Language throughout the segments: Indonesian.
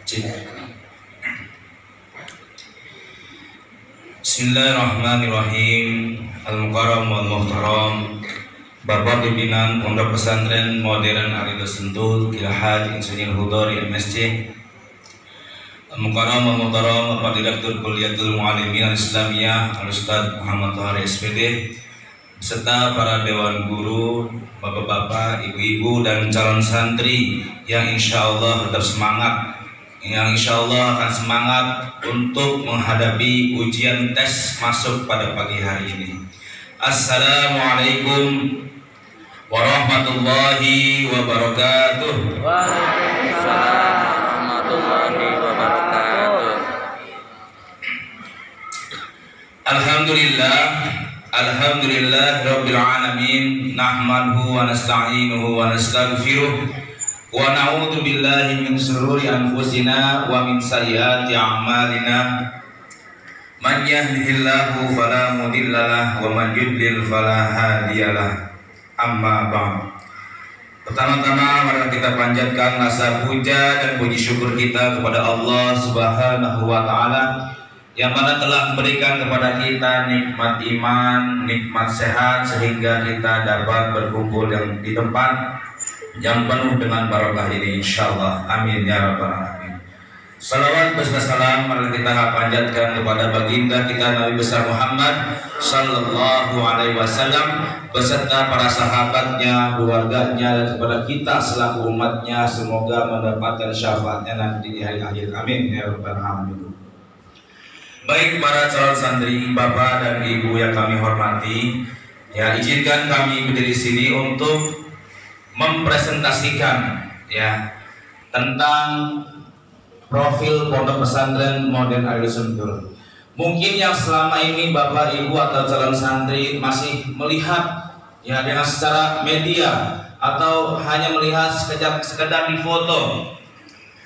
Bismillahirrahmanirrahim. Al-Mukarram wal Muhtaram, Bapak Pimpinan Pondok Pesantren Modern Arido Sentul, Kiai Haji Insinyur Hudori MSc. Al-Mukarram wal Muhtaram, Bapak Direktur Kuliatul Muallimin Al-Islamiyah Al-Ustaz Muhammad Tohari SPD, serta para dewan guru, bapak-bapak, ibu-ibu, dan calon santri yang insya Allah tetap semangat, yang insya Allah akan semangat untuk menghadapi ujian tes masuk pada pagi hari ini. Assalamualaikum warahmatullahi wabarakatuh. Waalaikumsalam warahmatullahi wabarakatuh. Alhamdulillah rabbil alamin, nahmaduhu wa nasta'inuhu wa nastaghfiruh wa na'udzu billahi min shururi anfusina wa min sayyiati a'malina. Man yahdihillahu fala mudhillalah wa man yudlil fala hadiyalah. Amma ba'd. Pertama-tama mari kita panjatkan rasa puja dan puji syukur kita kepada Allah Subhanahu wa taala yang mana telah memberikan kepada kita nikmat iman, nikmat sehat, sehingga kita dapat berkumpul di tempat yang penuh dengan barokah ini, insyaallah. Amin ya rabbal alamin. Salawat beserta salam mari kita panjatkan kepada baginda kita Nabi besar Muhammad sallallahu alaihi wasallam beserta para sahabatnya, keluarganya, dan kepada kita selaku umatnya, semoga mendapatkan syafaatnya nanti di hari akhir. Amin ya rabbal alamin. Baik para calon santri, bapak dan ibu yang kami hormati, ya izinkan kami berdiri di sini untuk mempresentasikan ya tentang profil Pondok Pesantren Modern Arido Sentul. Mungkin yang selama ini bapak ibu atau calon santri masih melihat ya dengan secara media atau hanya melihat sekedar di foto.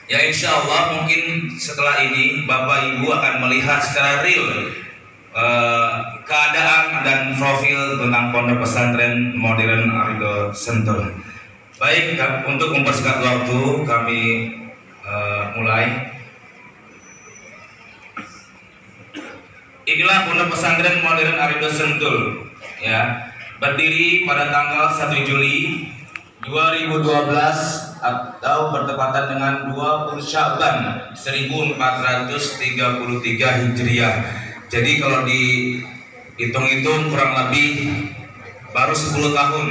Ya insya Allah mungkin setelah ini bapak ibu akan melihat secara real keadaan dan profil tentang Pondok Pesantren Modern Arido Sentul. Baik, untuk mempersingkat waktu kami mulai. Inilah Pondok Pesantren Modern Arido Sentul ya, berdiri pada tanggal 1 Juli 2012 atau bertepatan dengan 20 Sya'ban 1433 Hijriah. Jadi kalau dihitung-hitung kurang lebih baru 10 tahun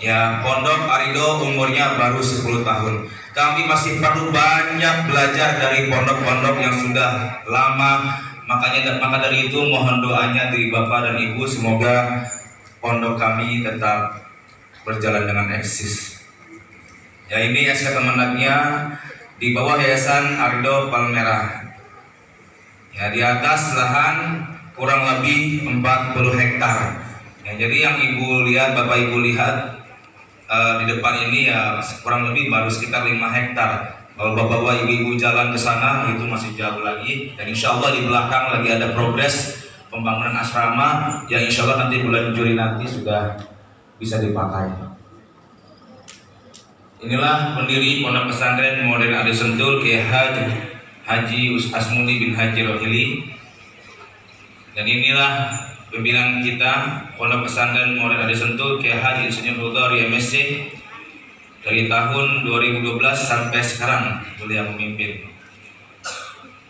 ya, Pondok Arido umurnya baru 10 tahun. Kami masih perlu banyak belajar dari pondok-pondok yang sudah lama. Maka dari itu mohon doanya dari bapak dan ibu, semoga pondok kami tetap berjalan dengan eksis. Ya, ini SK Kemenagnya di bawah Yayasan Arido Palmerah. Ya, di atas lahan kurang lebih 40 hektar. Ya, jadi yang ibu lihat, bapak ibu lihat di depan ini ya kurang lebih baru sekitar 5 hektar. Kalau bapak-bapak ibu-ibu jalan ke sana itu masih jauh lagi. Dan insya Allah di belakang lagi ada progres pembangunan asrama yang insya Allah nanti bulan Juli nanti sudah bisa dipakai. Inilah pendiri Pondok Pesantren Modern Arido Sentul, Kiai Haji Asmuni bin Haji Rohili. Dan inilah pimpinan kita Pondok Pesantren Modern Arido Sentul, Kiai Haji Insinyur Hudori MSc. Dari tahun 2012 sampai sekarang beliau memimpin.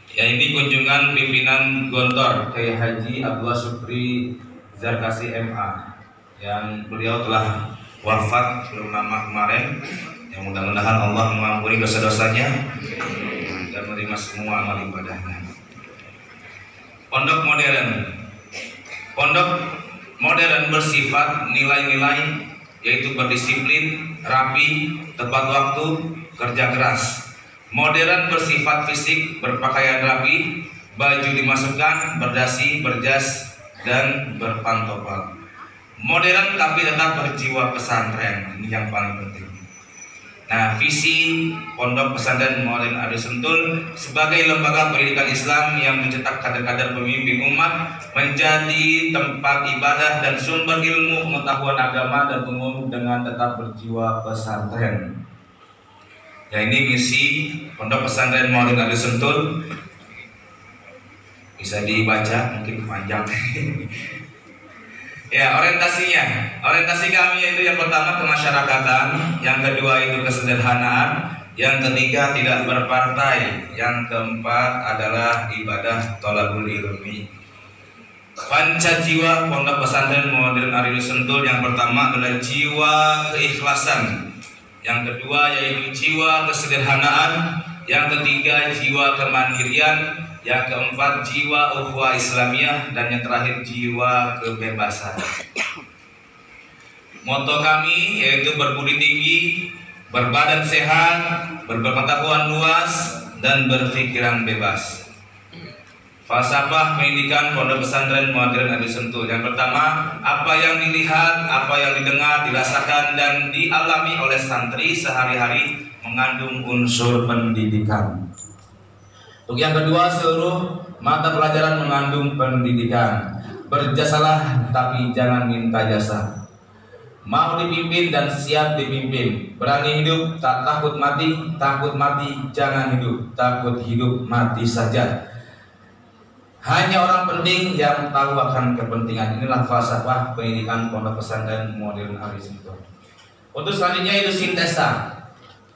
Ya, ini kunjungan pimpinan Gontor Kiai Haji Abdullah Syukri Zarkasi MA yang beliau telah wafat belum lama kemarin. Yang mudah-mudahan Allah mengampuni dosa-dosanya dan menerima semua amal ibadahnya. Pondok modern bersifat nilai-nilai, yaitu berdisiplin, rapi, tepat waktu, kerja keras. Modern bersifat fisik, berpakaian rapi, baju dimasukkan, berdasi, berjas, dan berpantopel. Modern tapi tetap berjiwa pesantren, ini yang paling penting. Nah, visi Pondok Pesantren Modern Arido Sentul sebagai lembaga pendidikan Islam yang mencetak kader-kader pemimpin umat, menjadi tempat ibadah dan sumber ilmu pengetahuan agama dan umum dengan tetap berjiwa pesantren. Ya, ini misi Pondok Pesantren Maulid Al Sentul. Bisa dibaca, mungkin panjang. Ya, orientasi kami yaitu yang pertama kemasyarakatan, yang kedua itu kesederhanaan, yang ketiga tidak berpartai, yang keempat adalah ibadah thalabul ilmi. Panca jiwa Pondok Pesantren Maulid Al Sentul yang pertama adalah jiwa keikhlasan, yang kedua yaitu jiwa kesederhanaan, yang ketiga jiwa kemandirian, yang keempat jiwa ukhuwah Islamiyah, dan yang terakhir jiwa kebebasan. Moto kami yaitu berbudi tinggi, berbadan sehat, berpengetahuan luas, dan berpikiran bebas. Falsafah pendidikan Pondok Pesantren Maulid Al Sentul. Yang pertama, apa yang dilihat, apa yang didengar, dirasakan, dan dialami oleh santri sehari-hari mengandung unsur pendidikan. Untuk yang kedua, seluruh mata pelajaran mengandung pendidikan. Berjasalah tapi jangan minta jasa. Mau dipimpin dan siap dipimpin. Berani hidup, tak takut mati jangan hidup. Takut hidup, mati saja. Hanya orang penting yang tahu akan kepentingan. Inilah falsafah pendidikan Pondok Pesantren Maulid Al Sentul. Untuk selanjutnya itu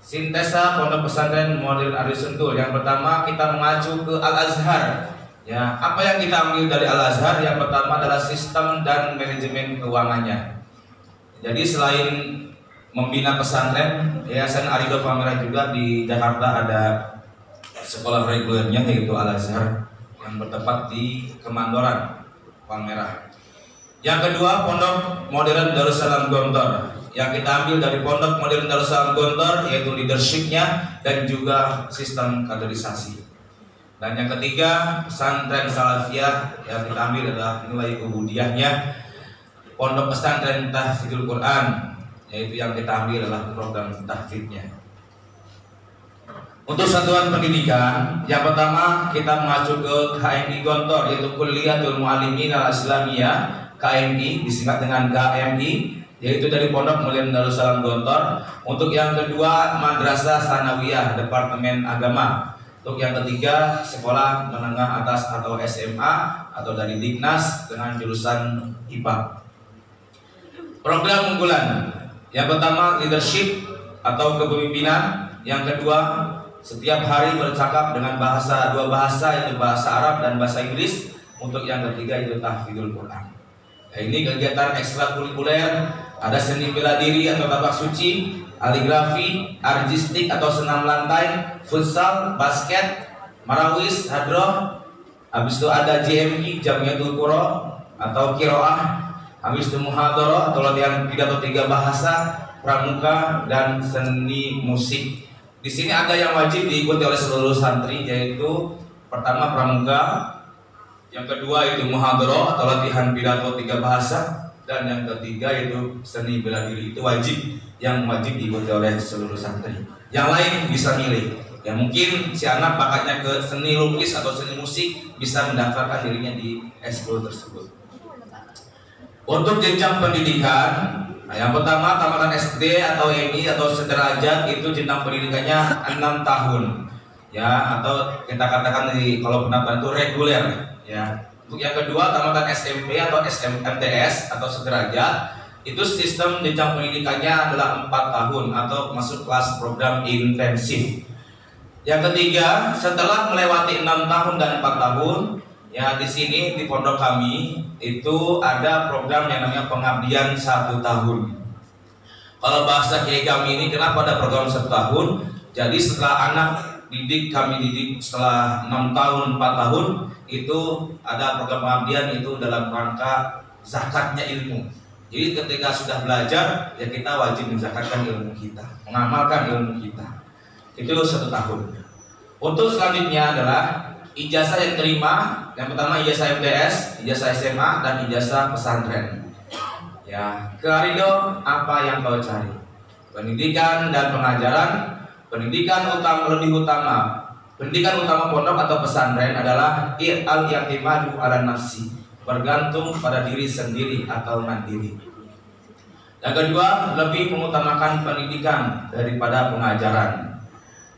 sintesa Pondok Pesantren Maulid Al Sentul. Yang pertama kita mengacu ke Al Azhar. Ya, apa yang kita ambil dari Al Azhar? Yang pertama adalah sistem dan manajemen keuangannya. Jadi selain membina pesantren, Yayasan Arido Palmerah juga di Jakarta ada sekolah regulernya yaitu Al Azhar yang bertempat di Kemandoran, Palmerah. Yang kedua, Pondok Modern Darussalam Gontor. Yang kita ambil dari Pondok Modern Darussalam Gontor yaitu leadershipnya dan juga sistem kaderisasi. Dan yang ketiga, pesantren Salafiyah, yang kita ambil adalah nilai ubudiyahnya. Pondok Pesantren Tahfidzul Quran, yaitu yang kita ambil adalah program tahfidznya. Untuk satuan pendidikan, yang pertama kita mengacu ke KMI Gontor, yaitu Kulliyatul Muallimin Al Islamiyah, KMI disingkat dengan KMI, yaitu dari Pondok Maulid Darussalam Gontor. Untuk yang kedua, Madrasah Sanawiyah Departemen Agama. Untuk yang ketiga, Sekolah Menengah Atas atau SMA atau dari Dignas dengan jurusan IPA. Program unggulan, yang pertama leadership atau kepemimpinan, yang kedua setiap hari bercakap dengan dua bahasa, yaitu bahasa Arab dan bahasa Inggris. Untuk yang ketiga itu tahfidzul Quran. Nah, ini kegiatan ekstrakurikuler, ada seni bela diri atau tapak suci, kaligrafi, artistik atau senam lantai, futsal, basket, marawis, hadroh. Habis itu ada JMI, Jamiatul Qura atau Qiraah. Habis itu muhadharah atau latihan pidato 3 bahasa, pramuka, dan seni musik. Di sini ada yang wajib diikuti oleh seluruh santri, yaitu pertama pramuka, yang kedua itu muhadharah atau latihan pidato 3 bahasa, dan yang ketiga itu seni bela diri. Itu wajib, yang wajib diikuti oleh seluruh santri. Yang lain bisa milih. Ya mungkin si anak bakatnya ke seni lukis atau seni musik, bisa mendaftarkan dirinya di eskul tersebut. Untuk jenjang pendidikan, nah yang pertama tamatan SD atau MI atau sederajat itu jenjang pendidikannya 6 tahun, ya, atau kita katakan kalau pendaftaran itu reguler, ya. Untuk yang kedua tamatan SMP atau MTS atau sederajat itu sistem jenjang pendidikannya adalah 4 tahun atau masuk kelas program intensif. Yang ketiga, setelah melewati 6 tahun dan 4 tahun, ya di sini di pondok kami itu ada program yang namanya pengabdian 1 tahun. Kalau bahasa kiai kami ini, kenapa ada program 1 tahun? Jadi setelah anak didik kami didik setelah 6 tahun 4 tahun itu ada program pengabdian itu dalam rangka zakatnya ilmu. Jadi ketika sudah belajar ya kita wajib menzakatkan ilmu kita, mengamalkan ilmu kita. Itu 1 tahun. Untuk selanjutnya adalah ijazah yang terima, yang pertama ijazah MTS, ijazah SMA, dan ijazah pesantren. Ya, ke Arido apa yang kau cari? Pendidikan dan pengajaran. Pendidikan lebih utama. Pendidikan utama pondok atau pesantren adalah al-i'timadu ala nafsi, bergantung pada diri sendiri atau mandiri. Yang kedua, lebih mengutamakan pendidikan daripada pengajaran.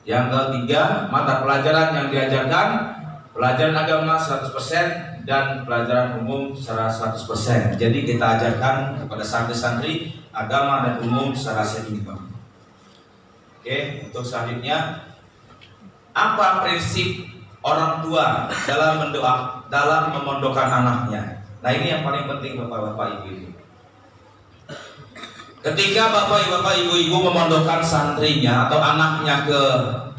Yang ketiga, mata pelajaran yang diajarkan pelajaran agama 100% dan pelajaran umum secara 100%. Jadi kita ajarkan kepada santri-santri agama dan umum secara seimbang. Oke, untuk selanjutnya, apa prinsip orang tua dalam memondokkan anaknya? Nah, ini yang paling penting bapak-bapak, ibu-ibu. Ketika bapak-bapak, ibu-ibu memondokkan santrinya atau anaknya ke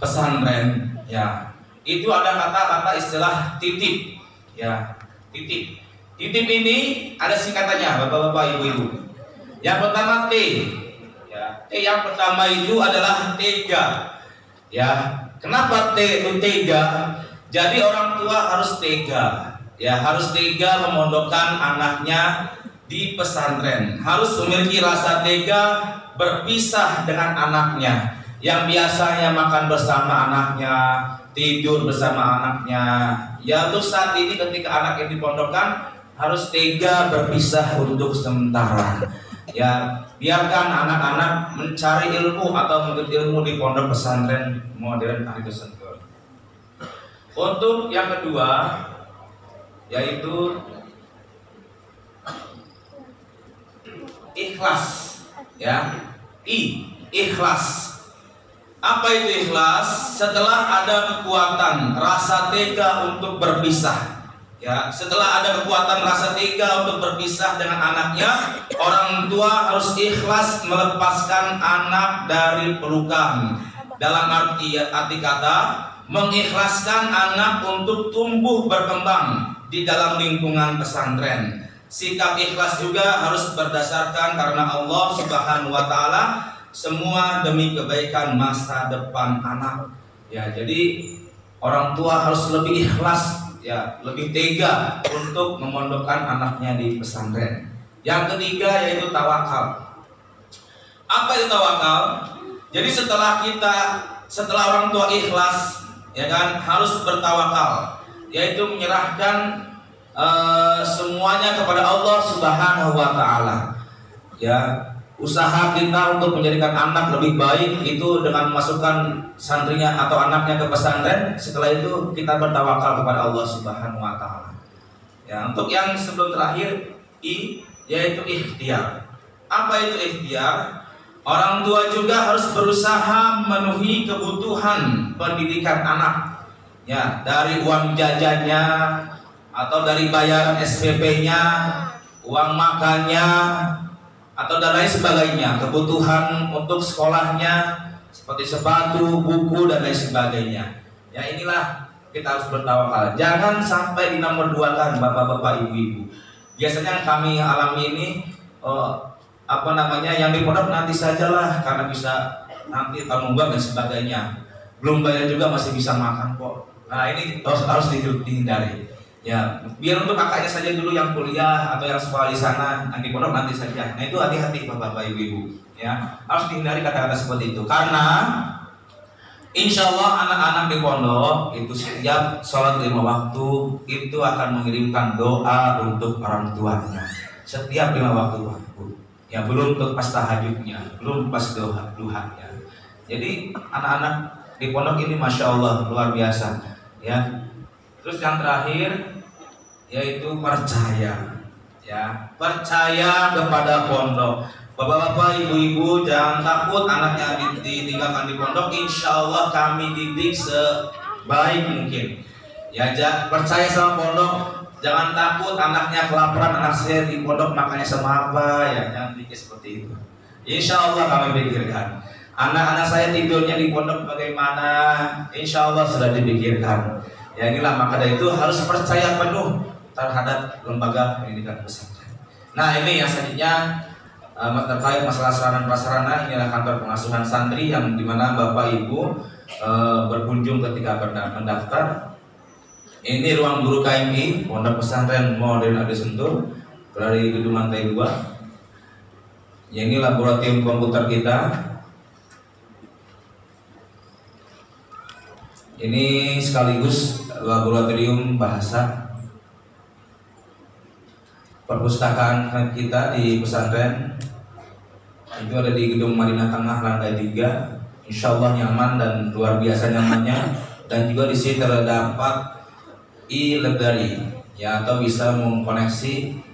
pesantren, ya, itu ada kata-kata istilah titip, ya, titip. Titip ini ada singkatannya, bapak-bapak, ibu-ibu. Yang pertama T, ya, T yang pertama itu adalah tega, ya. Kenapa T itu tega? Jadi orang tua harus tega, ya, harus tega memondokkan anaknya di pesantren, harus memiliki rasa tega berpisah dengan anaknya yang biasanya makan bersama anaknya, tidur bersama anaknya. Ya, untuk saat ini ketika anak yang dipondokkan harus tega berpisah untuk sementara. Ya, biarkan anak-anak mencari ilmu atau menuntut ilmu di pondok pesantren modern Arifus Sentul. Untuk yang kedua, yaitu ikhlas, ya, ikhlas. Apa itu ikhlas? Setelah ada kekuatan rasa tega untuk berpisah, ya, setelah ada kekuatan rasa tega untuk berpisah dengan anaknya, orang tua harus ikhlas melepaskan anak dari pelukan. Dalam arti kata, mengikhlaskan anak untuk tumbuh berkembang di dalam lingkungan pesantren. Sikap ikhlas juga harus berdasarkan karena Allah Subhanahu wa taala, semua demi kebaikan masa depan anak. Ya, jadi orang tua harus lebih ikhlas, ya, lebih tega untuk memondokkan anaknya di pesantren. Yang ketiga yaitu tawakal. Apa itu tawakal? Jadi setelah orang tua ikhlas, ya kan, harus bertawakal, yaitu menyerahkan semuanya kepada Allah Subhanahu wa taala. Ya, usaha kita untuk menjadikan anak lebih baik itu dengan memasukkan santrinya atau anaknya ke pesantren. Setelah itu kita bertawakal kepada Allah Subhanahu wa taala. Ya, untuk yang sebelum terakhir yaitu ikhtiar. Apa itu ikhtiar? Orang tua juga harus berusaha memenuhi kebutuhan pendidikan anak. Ya, dari uang jajannya atau dari bayaran SPP-nya, uang makannya, atau dan lain sebagainya, kebutuhan untuk sekolahnya seperti sepatu, buku dan lain sebagainya. Ya, inilah kita harus bertawakal. Jangan sampai dinomor duakan bapak-bapak, ibu-ibu. Biasanya yang kami alami ini, yang di pondok nanti sajalah karena bisa nanti tanggung jawab dan sebagainya. Belum bayar juga masih bisa makan kok. Nah, ini harus dihindari. Ya, biar untuk kakaknya saja dulu yang kuliah atau yang sekolah di sana, nanti pondok nanti saja. Nah, itu hati-hati bapak-bapak, ibu-ibu. Ya, harus dihindari kata-kata seperti itu. Karena insya Allah anak-anak di pondok itu setiap sholat 5 waktu itu akan mengirimkan doa untuk orang tuanya. Setiap 5 waktu. Ya, belum untuk pas tahajudnya, belum pas duhanya. Jadi anak-anak di pondok ini masya Allah luar biasa. Ya. Terus yang terakhir yaitu percaya, ya, percaya kepada pondok. Bapak-bapak, ibu-ibu, jangan takut anaknya ditinggalkan di pondok. Insya Allah kami didik sebaik mungkin. Ya, percaya sama pondok. Jangan takut anaknya kelaparan, anak saya di pondok makannya sama apa, ya, jangan pikir seperti itu. Insya Allah kami pikirkan. Anak-anak saya tidurnya di pondok bagaimana? Insya Allah sudah dipikirkan. Ya, inilah maka dari itu harus percaya penuh terhadap lembaga pendidikan pesantren. Nah, ini yang selanjutnya terkait masalah sarana prasarana. Inilah kantor pengasuhan santri yang dimana bapak ibu berkunjung ketika mendaftar. Ini ruang guru KMI Pondok Pesantren Modern Arifus Sentul dari gedung lantai 2. Ya, ini laboratorium komputer kita. Ini sekaligus laboratorium bahasa. Perpustakaan kita di pesantren itu ada di gedung Madinah Tengah lantai 3. insya Allah nyaman dan luar biasa nyamannya. Dan juga di sini terdapat e-library ya, atau bisa mengkoneksi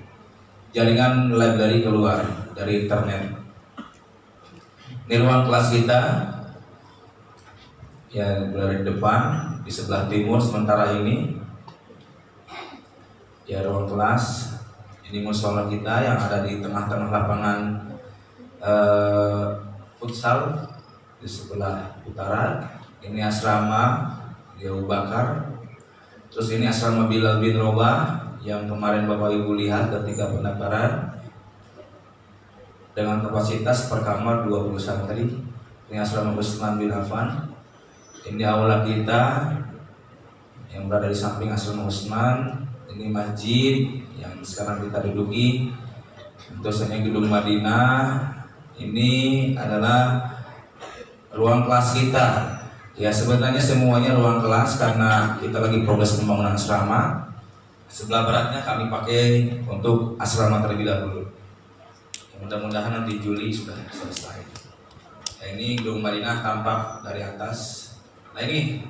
jaringan library keluar dari internet. Ini ruang kelas kita ya, dari depan di sebelah timur sementara ini ya ruang kelas. Ini musola kita yang ada di tengah-tengah lapangan futsal di sebelah utara. Ini asrama di Abu Bakar. Terus ini asrama Bilal bin Rabah yang kemarin Bapak Ibu lihat ketika pendaftaran, dengan kapasitas per kamar 20 santri. Ini asrama Utsman bin Affan. Ini aula kita yang berada di samping asrama Utsman. Ini masjid yang sekarang kita duduki. Terus ini gedung Madinah. Ini adalah ruang kelas kita. Ya sebenarnya semuanya ruang kelas karena kita lagi progres pembangunan asrama. Sebelah baratnya kami pakai untuk asrama terlebih dahulu. Mudah-mudahan nanti Juli sudah selesai. Nah, ini gedung Madinah tampak dari atas. Nah ini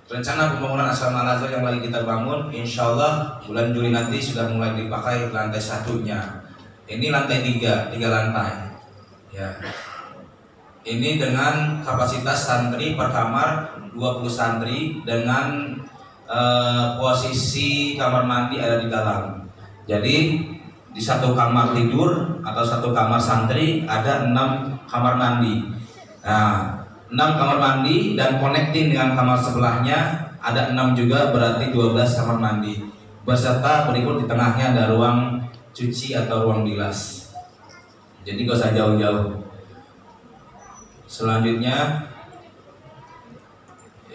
rencana pembangunan asrama Al-Azhar yang lagi kita bangun. Insya Allah bulan Juli nanti sudah mulai dipakai lantai satunya. Ini lantai 3 lantai. Ya. Ini dengan kapasitas santri per kamar 20 santri dengan posisi kamar mandi ada di dalam. Jadi di satu kamar tidur atau satu kamar santri ada 6 kamar mandi. Nah, 6 kamar mandi dan connecting dengan kamar sebelahnya ada 6 juga, berarti 12 kamar mandi. Beserta berikut di tengahnya ada ruang cuci atau ruang bilas. Jadi gak usah jauh-jauh. Selanjutnya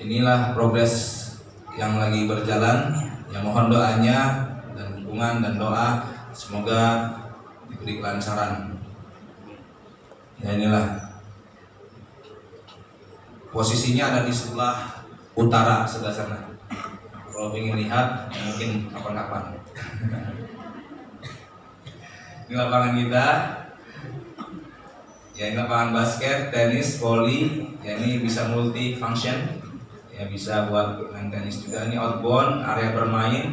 inilah progres yang lagi berjalan. Ya mohon doanya dan dukungan dan doa, semoga diberi kelancaran. Ya inilah posisinya ada di sebelah utara sebelah sana. Kalau ingin lihat ya mungkin kapan-kapan. Ini lapangan kita. Ya ini lapangan basket, tenis, voli. Ya ini bisa multi function. Ya bisa buat main tenis juga. Ini outbound, area bermain.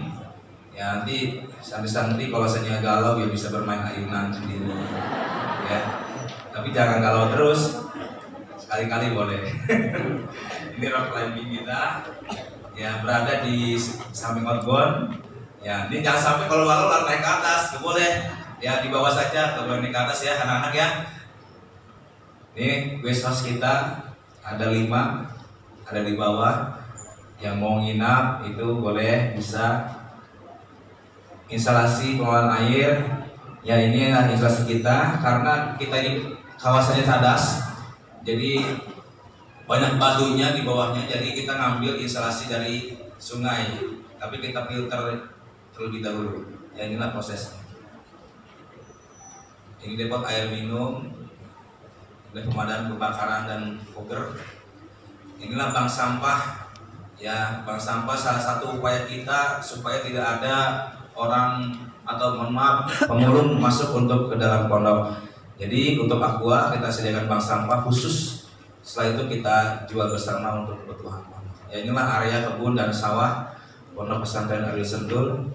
Ya nanti santri-santri kalau saya galau ya bisa bermain ayunan sendiri. Ya. Tapi jangan galau terus. Sekali-kali boleh. Ini rock climbing kita. Ya berada di samping outbound. Ya ini jangan sampai kalau galau naik ke atas, nggak boleh. Ya di bawah saja, kalau naik ke atas ya anak-anak ya. Ini guest house kita ada 5, ada di bawah. Yang mau nginap itu boleh, bisa. Instalasi pengelolaan air. Ya ini adalah instalasi kita karena kita ini kawasannya cadas. Jadi banyak batunya di bawahnya. Jadi kita ngambil instalasi dari sungai. Tapi kita filter terlebih dahulu. Ya inilah prosesnya. Ini depot air minum, pemadam kebakaran dan foger. Inilah bank sampah. Ya, bank sampah salah satu upaya kita supaya tidak ada orang atau mohon maaf pemulung masuk untuk ke dalam pondok. Jadi untuk Aqua kita sediakan bank sampah khusus. Setelah itu kita jual bersama untuk kebutuhan pondok. Ya inilah area kebun dan sawah Pondok Pesantren Al Sentul.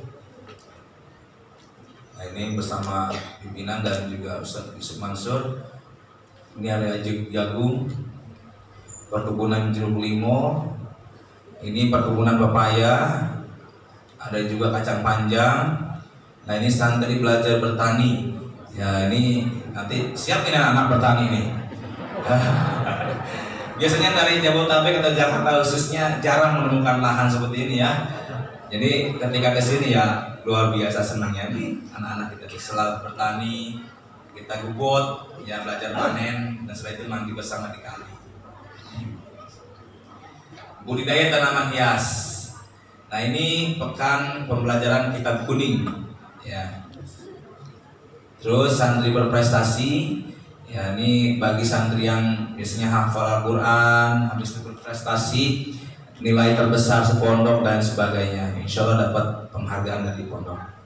Nah ini bersama pimpinan dan juga Ustadz Yusuf Mansur. Ini area jagung, perkebunan jeruk limau, ini perkebunan pepaya, ada juga kacang panjang. Nah ini santri belajar bertani. Ya ini nanti siap ini anak bertani nih. Biasanya dari Jabodetabek atau Jakarta khususnya jarang menemukan lahan seperti ini ya. Jadi ketika kesini ya luar biasa senangnya nih anak-anak kita selalu bertani. Kita gubot, ya belajar panen, dan setelah itu mandi bersama di kali. Budidaya tanaman hias. Nah ini pekan pembelajaran kitab kuning, ya. Terus santri berprestasi, ya ini bagi santri yang biasanya hafal Al-Quran, habis itu berprestasi, nilai terbesar sepondok dan sebagainya. Insya Allah dapat penghargaan dari pondok.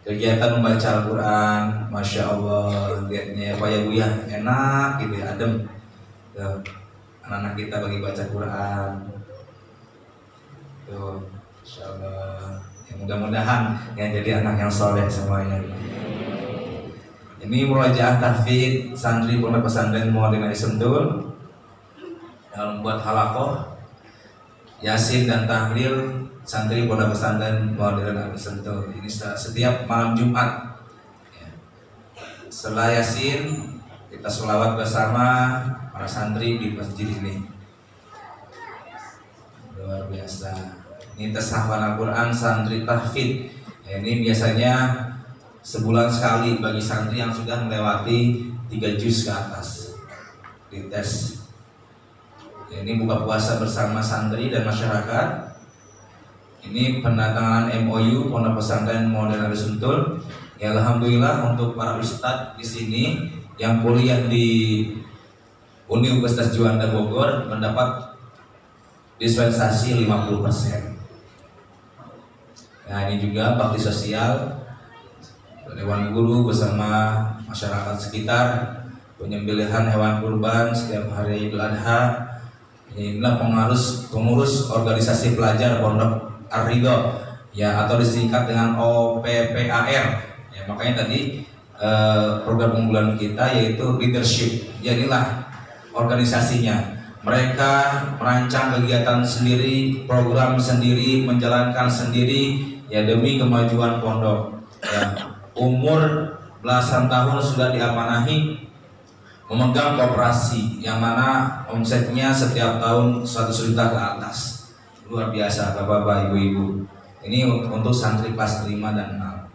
Kegiatan membaca Al-Quran, Masya Allah, lihatnya Pak ya Bu ya, enak gitu ya, adem. anak-anak kita bagi baca Quran. Tuh, insyaallah. Ya, mudah-mudahan yang jadi anak yang soleh semuanya. Ini murojaah tahfidz santri Pondok Pesantren Muhammadiyah Sentul dalam buat halakoh Yasin dan tahlil santri Pondok Pesantren Muhammadiyah Sentul. Ini setiap malam Jumat. Ya. Setelah Yasin kita sholawat bersama para santri di masjid ini. Luar biasa. Ini tasahwan Al-Quran santri tahfidz. Ya, ini biasanya sebulan sekali bagi santri yang sudah melewati 3 juz ke atas dites. Ya, ini buka puasa bersama santri dan masyarakat. Ini penandatanganan MOU Pondok Pesantren Muhammadiyah Sentul. Ya, alhamdulillah untuk para ustadz di sini yang kuliah di Universitas Juanda Bogor mendapat dispensasi 50%. Nah, ini juga bakti sosial Dewan Guru bersama masyarakat sekitar, penyembelihan hewan kurban setiap hari Idul Adha. Inilah pengurus organisasi pelajar Pondok Ar-Ridho, ya, atau disingkat dengan OPPAR. Ya, makanya tadi program unggulan kita yaitu leadership. Ya, inilah organisasinya. Mereka merancang kegiatan sendiri, program sendiri, menjalankan sendiri, ya, demi kemajuan pondok. Ya, umur belasan tahun sudah diamanahi memegang koperasi yang mana omsetnya setiap tahun 100 juta ke atas. Luar biasa Bapak-bapak, Ibu-ibu. Ini untuk santri kelas 5 dan 6.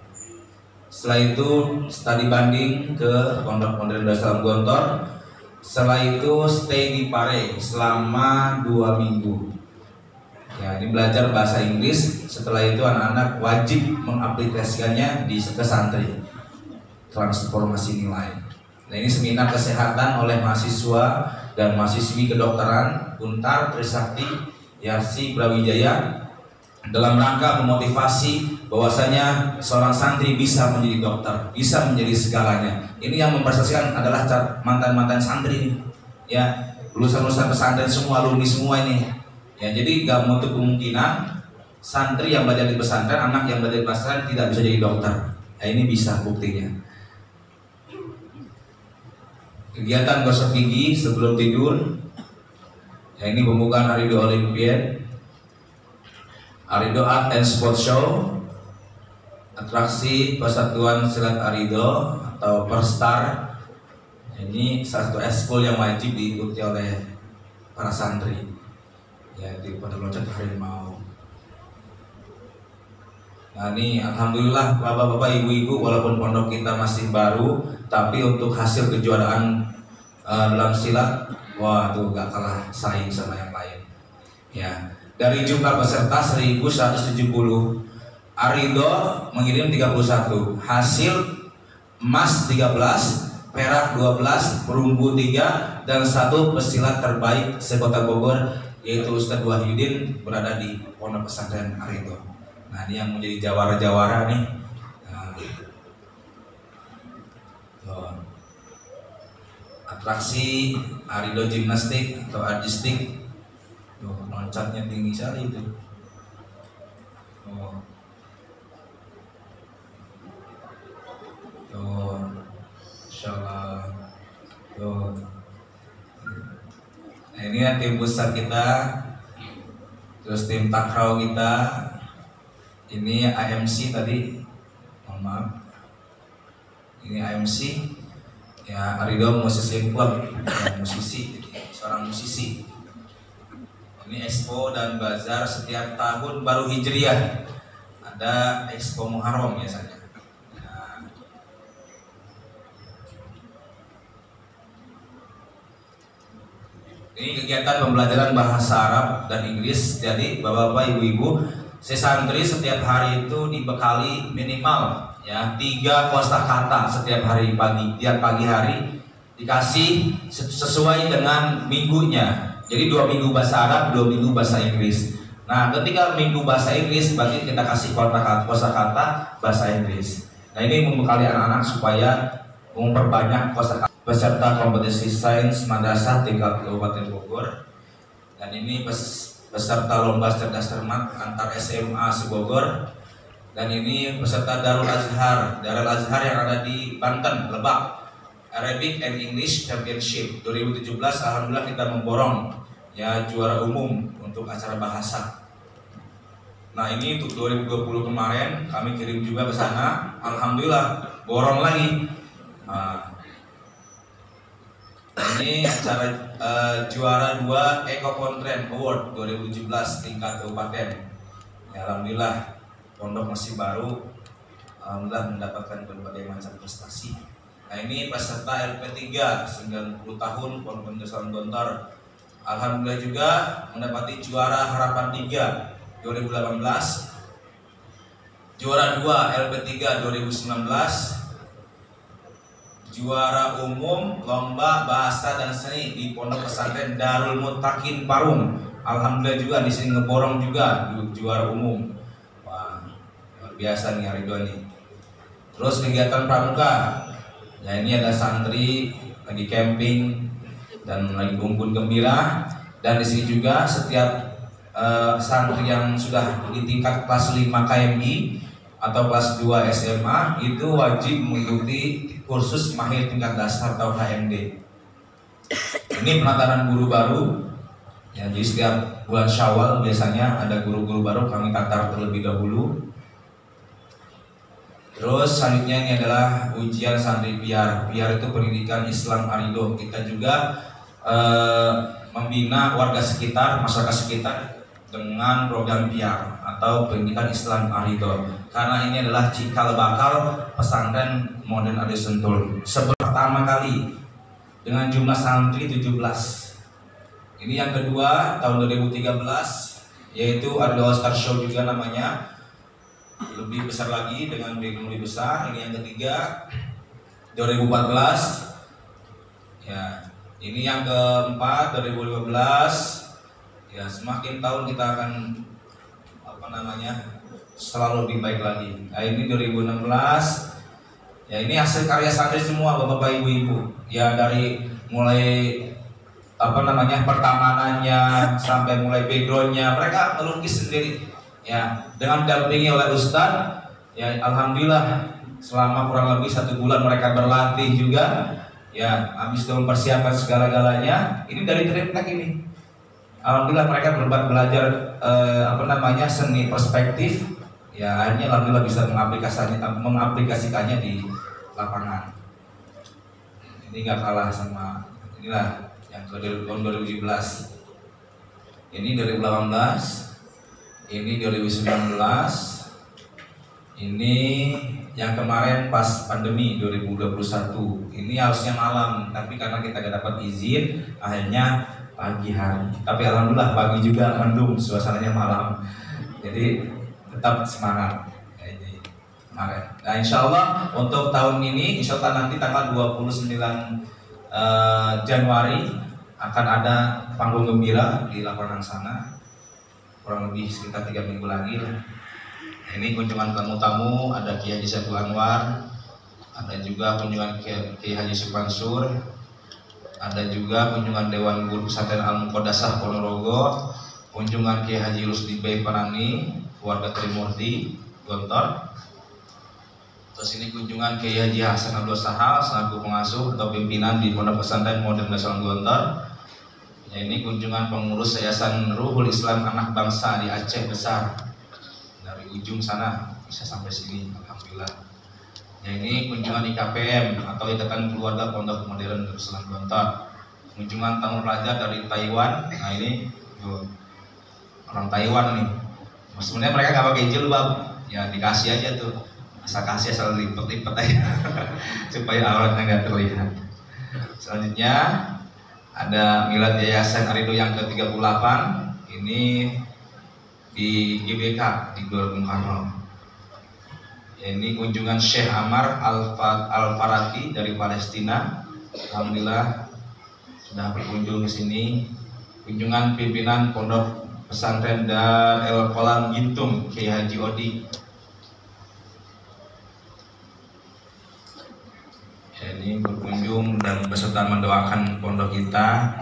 Setelah itu studi banding ke Pondok Modern Darussalam Gontor. Setelah itu stay di Pare selama 2 minggu. Ya, ini belajar bahasa Inggris. Setelah itu anak-anak wajib mengaplikasikannya di santri. Transformasi nilai. Nah, ini seminar kesehatan oleh mahasiswa dan mahasiswi kedokteran Untar Trisakti Yarsi Brawijaya dalam rangka memotivasi bahwasanya seorang santri bisa menjadi dokter, bisa menjadi segalanya. Ini yang memprestasikan adalah mantan-mantan santri, ya, lulusan-lulusan pesantren semua, alumni semua ini. Ya, jadi gak menutup kemungkinan santri yang belajar di pesantren, anak yang belajar di pesantren tidak bisa jadi dokter. Ya, ini bisa buktinya. Kegiatan gosok gigi sebelum tidur. Ya, ini pembukaan Arido Olimpiade, Arido Art and Sport Show, atraksi Persatuan Silat Arido atau Perstar. Ini satu eskul yang wajib diikuti oleh para santri, yaitu pada loncat harimau. Nah, ini alhamdulillah bapak-bapak, ibu-ibu, walaupun pondok kita masih baru, tapi untuk hasil kejuaraan dalam silat, wah, tuh gak kalah saing sama yang lain. Ya, dari jumlah peserta 1170, Arido mengirim 31, hasil emas 13, perak 12, perunggu 3, dan 1 pesilat terbaik sekota Bogor yaitu Ustadz Wahyudin berada di Pondok Pesantren Arido. Nah, ini yang menjadi jawara-jawara nih. Nah, atraksi Arido gimnastik atau artistik. Loncatnya tinggi sekali itu. Insyaallah. Nah, ini ya tim besar kita, terus tim takraw kita. Ini AMC tadi, mohon maaf. Ini AMC, ya, Arido Musisi Club, ya, musisi, seorang musisi. Ini Expo dan Bazar setiap tahun baru Hijriah ada Expo Muharram biasanya. Nah, ini kegiatan pembelajaran bahasa Arab dan Inggris. Jadi bapak-bapak, ibu-ibu, santri setiap hari itu dibekali minimal, ya, 3 kosakata setiap hari pagi. Tiap pagi hari dikasih sesuai dengan minggunya. Jadi 2 minggu bahasa Arab, 2 minggu bahasa Inggris. Nah, ketika minggu bahasa Inggris berarti kita kasih kosakata bahasa Inggris. Nah, ini membekali anak-anak supaya memperbanyak kosakata. peserta kompetisi sains madrasah tingkat Kabupaten Bogor. Dan ini peserta lomba cerdas cermat antar SMA se-Bogor. Dan ini peserta Darul Azhar yang ada di Banten, Lebak, Arabic and English Championship 2017. Alhamdulillah kita memborong ya juara umum untuk acara bahasa. Nah ini untuk 2020 kemarin kami kirim juga ke sana. Alhamdulillah borong lagi. Nah, ini acara juara 2 Eco Pontren Award 2017 tingkat kabupaten. Ya, alhamdulillah pondok masih baru, alhamdulillah mendapatkan berbagai macam prestasi. Nah ini peserta LP3 90 tahun Pondok Pesantren Gontor, alhamdulillah juga mendapati juara Harapan 3 2018, juara 2 LP3 2019, juara umum lomba bahasa dan seni di Pondok Pesantren Darul Muttaqin Parung. Alhamdulillah juga di sini ngeborong juga juara umum. Wah, luar biasa nih Ridho nih. Terus kegiatan pramuka. Ya ini ada santri lagi camping dan lagi kumpul gembira. Dan di sini juga setiap santri yang sudah di tingkat kelas 5 KMI atau kelas 2 SMA itu wajib mengikuti kursus mahir tingkat dasar atau HMD. Ini penataran guru baru. Ya, jadi setiap bulan Syawal biasanya ada guru-guru baru kami tatar terlebih dahulu. Terus selanjutnya ini adalah ujian santri biar. Biar itu pendidikan Islam Arido. Kita juga membina warga sekitar, masyarakat sekitar dengan program biar atau pendidikan Islam Arido. Karena ini adalah cikal bakal pesantren modern Adi Sentul. Pertama kali dengan jumlah santri 17. Ini yang kedua tahun 2013 yaitu ada All Star Show juga namanya. Lebih besar lagi dengan band lebih besar. Ini yang ketiga 2014. Ya, ini yang keempat 2015. Ya, semakin tahun kita akan selalu lebih baik lagi. Nah, ini 2016. Ya, ini hasil karya santri semua Bapak Ibu. Ya, dari mulai pertamanannya sampai mulai backgroundnya mereka melukis sendiri. Ya, dengan dampingi oleh Ustadz. Ya, alhamdulillah selama kurang lebih 1 bulan mereka berlatih juga. Ya, habis itu mempersiapkan segala-galanya. Ini dari Triplek ini. Alhamdulillah mereka belajar seni perspektif. Ya, akhirnya alhamdulillah bisa mengaplikasikannya di lapangan. Ini nggak kalah sama inilah yang ke tahun 2017. Ini 2018. Ini 2019. Ini yang kemarin pas pandemi 2021. Ini harusnya malam, tapi karena kita gak dapat izin, akhirnya pagi hari. Tapi alhamdulillah pagi juga mendung, suasananya malam. Jadi tetap semangat. Ini kemarin. Nah, insya Allah untuk tahun ini, insya Allah nanti tanggal 29 Januari akan ada panggung gembira di lapangan sana. Kurang lebih sekitar 3 minggu lagi. Ini kunjungan tamu-tamu, ada Kiai Haji Saiful Anwar, ada juga kunjungan Kiai Haji Supansur, ada juga kunjungan Dewan Guru Pesantren Al-Muqaddasah Ponorogo, kunjungan Kiai Haji Rusdi Bey Panani, keluarga Trimurti Gontor. Terus ini kunjungan Kiai Haji Hasan Abdul Sahal selaku pengasuh atau pimpinan di Pondok Pesantren Modern Nasional Gontor. Ya, ini kunjungan pengurus Yayasan Ruhul Islam Anak Bangsa di Aceh Besar. Dari ujung sana bisa sampai sini, alhamdulillah. Ya, ini kunjungan IKPM atau Ikatan Keluarga Pondok Modern Darussalam Gontor. Kunjungan tamu pelajar dari Taiwan. Nah, ini orang Taiwan nih. Sebenarnya mereka nggak pakai jilbab, ya dikasih aja tuh. Asal kasih asal lipet-lipet aja supaya auratnya nggak terlihat. Selanjutnya ada Milad Yayasan Arido yang ke-38. Ini di GBK di Gelora Bung Karno. Ya, ini kunjungan Syekh Ammar Al-Farati dari Palestina. Alhamdulillah sudah berkunjung ke sini. Kunjungan pimpinan Pondok Pesantren Dar El Kolam Gintung Kiai Haji Odi. Ya, ini berkunjung dan beserta mendoakan pondok kita.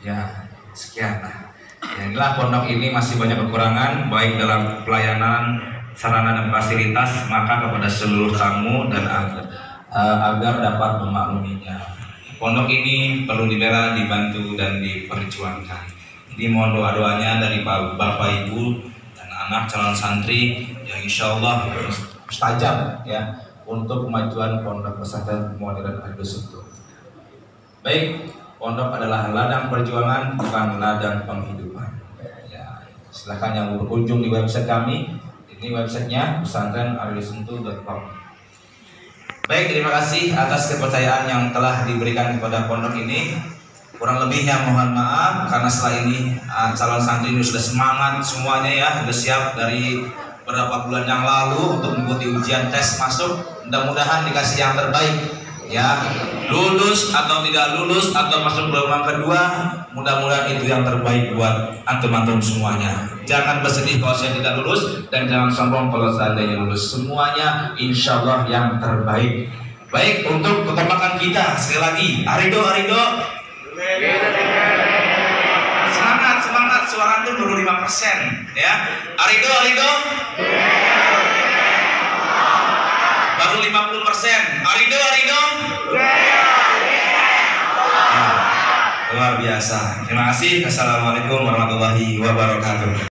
Ya, sekian lah. Ya, inilah pondok ini masih banyak kekurangan baik dalam pelayanan, sarana dan fasilitas, maka kepada seluruh tamu dan agar dapat memakluminya. Pondok ini perlu dibela, dibantu dan diperjuangkan. Jadi mohon doa-doanya dari Bapak Ibu dan anak calon santri yang insya Allah mustajab ya untuk kemajuan Pondok Pesantren Modern Ardus Sentul. Baik, pondok adalah ladang perjuangan, bukan ladang penghidupan. Ya, silakan yang berkunjung di website kami. Ini websitenya pesantrenardusentul.com. Baik, terima kasih atas kepercayaan yang telah diberikan kepada pondok ini. Kurang lebihnya mohon maaf karena setelah ini calon santri ini sudah semangat semuanya ya, sudah siap dari beberapa bulan yang lalu untuk mengikuti ujian tes masuk. Mudah-mudahan dikasih yang terbaik ya, lulus atau tidak lulus atau masuk gelombang kedua, mudah-mudahan itu yang terbaik buat antum-antum semuanya. Jangan bersedih kalau saya tidak lulus dan jangan sombong kalau seandainya lulus. Semuanya insya Allah yang terbaik. Baik, untuk kekompakan kita sekali lagi, arido semangat, suara antum baru 5% ya. Arido baru 50%. Arido luar biasa. Terima kasih. Assalamualaikum warahmatullahi wabarakatuh.